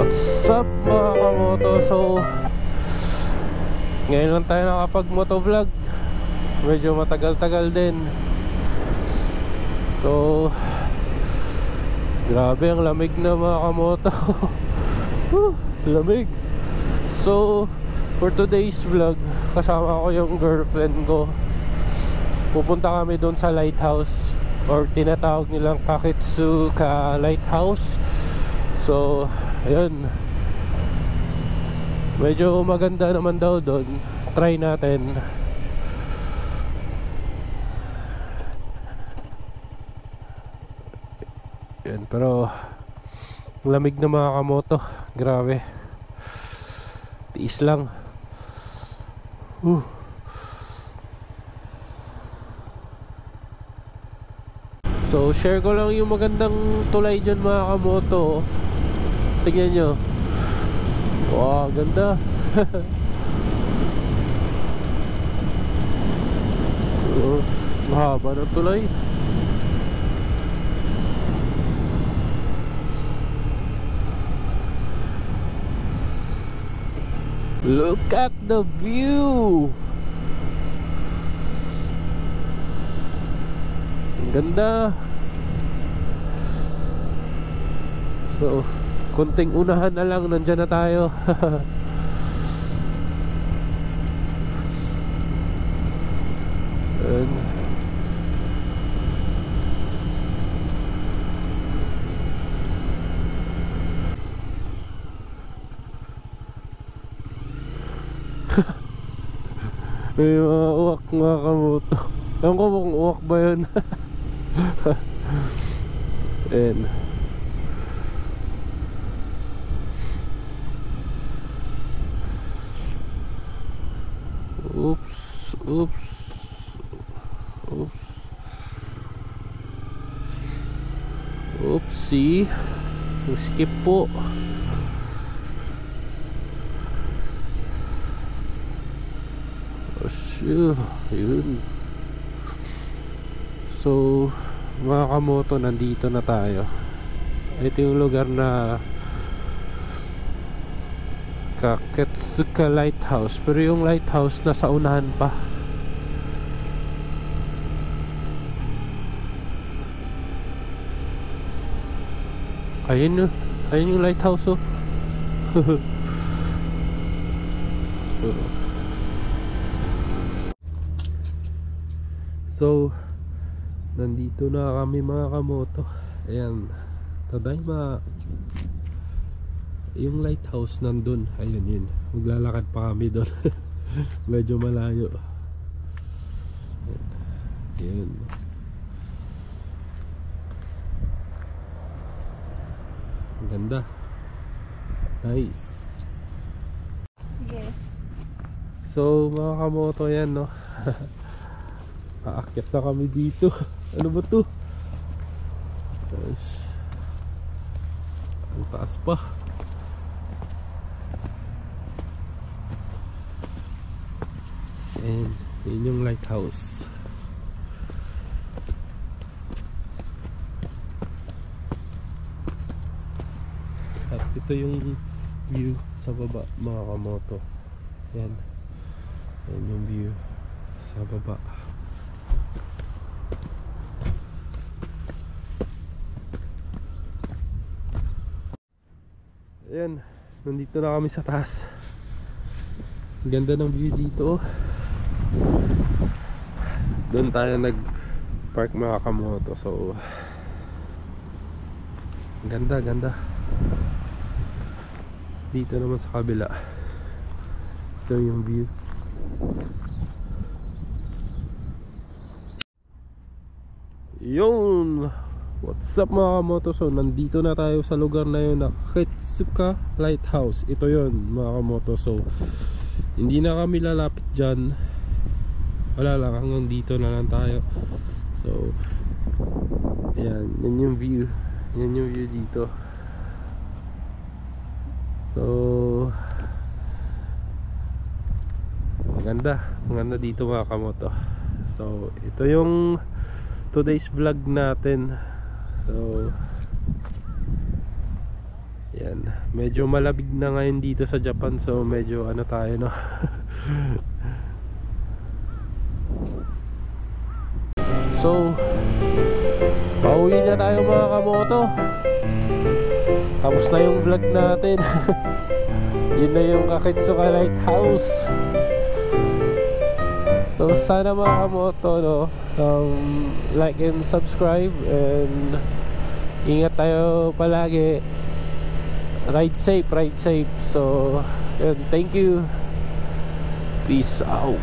What's up mga kamoto? So ngayon lang tayo nakapag motovlog. Medyo matagal-tagal din. So grabe ang lamig na mga kamoto. Lamig. So for today's vlog, kasama ko yung girlfriend ko. Pupunta kami doon sa lighthouse, or tinatawag nilang Kakitsuka Lighthouse. So ayun, medyo maganda naman daw doon. Try natin. Yan, pero lamig na mga kamoto. Grabe. Tiis lang. So share ko lang yung magandang tulay dyan mga kamoto. Tingnan nyo. Wow, ganda. Mahaba ng tulay. Look at the view. Ang ganda. So konting unahan na lang, nandyan na tayo. And may mga uwak mga kamoto. Ewan ko kung uwak ba yun. And oops. Oopsie. Skip po. Yun. So mga kamoto, nandito na tayo. Ito yung lugar na Kakitsuka Lighthouse, pero yung lighthouse nasa unahan pa. Ayun yung lighthouse oh. So nandito na kami mga kamoto. Ayan, tadayma. Yung lighthouse nandun. Ayun yun. Maglalakad pa kami doon. Medyo malayo. Ayun. Ang ganda. Nice. Okay. So mga kamoto, yan no. Aakyat na kami dito. Ano ba to? Ang taas pa. And yun yung lighthouse. At ito yung view sa baba mga kamoto. Yan. Yan yung view sa baba. Ayan, nandito na kami sa taas. Ganda ng view dito. Doon tayo nag-park mga kamoto. So ganda. Dito naman sa kabila, ito yung view. Yun. What's up mga kamoto? So nandito na tayo sa lugar na yun na Kakitsuka Lighthouse. Ito yun mga kamoto. So hindi na kami lalapit dyan. Wala lang, hanggang dito na lang tayo. So ayan, yan yung view. Yan yung view dito. So maganda dito mga kamoto. So ito yung today's vlog natin. So Yan, medyo malamig na ngayon dito sa Japan, so medyo ano tayo, no. So pauwi na tayo mga kamoto. Tapos na yung vlog natin. Yun na yung Kaketsuka Lighthouse. So sana mga kamoto, no, like and subscribe, and ingat tayo palagi. Ride safe, ride safe. So yun, thank you. Peace out.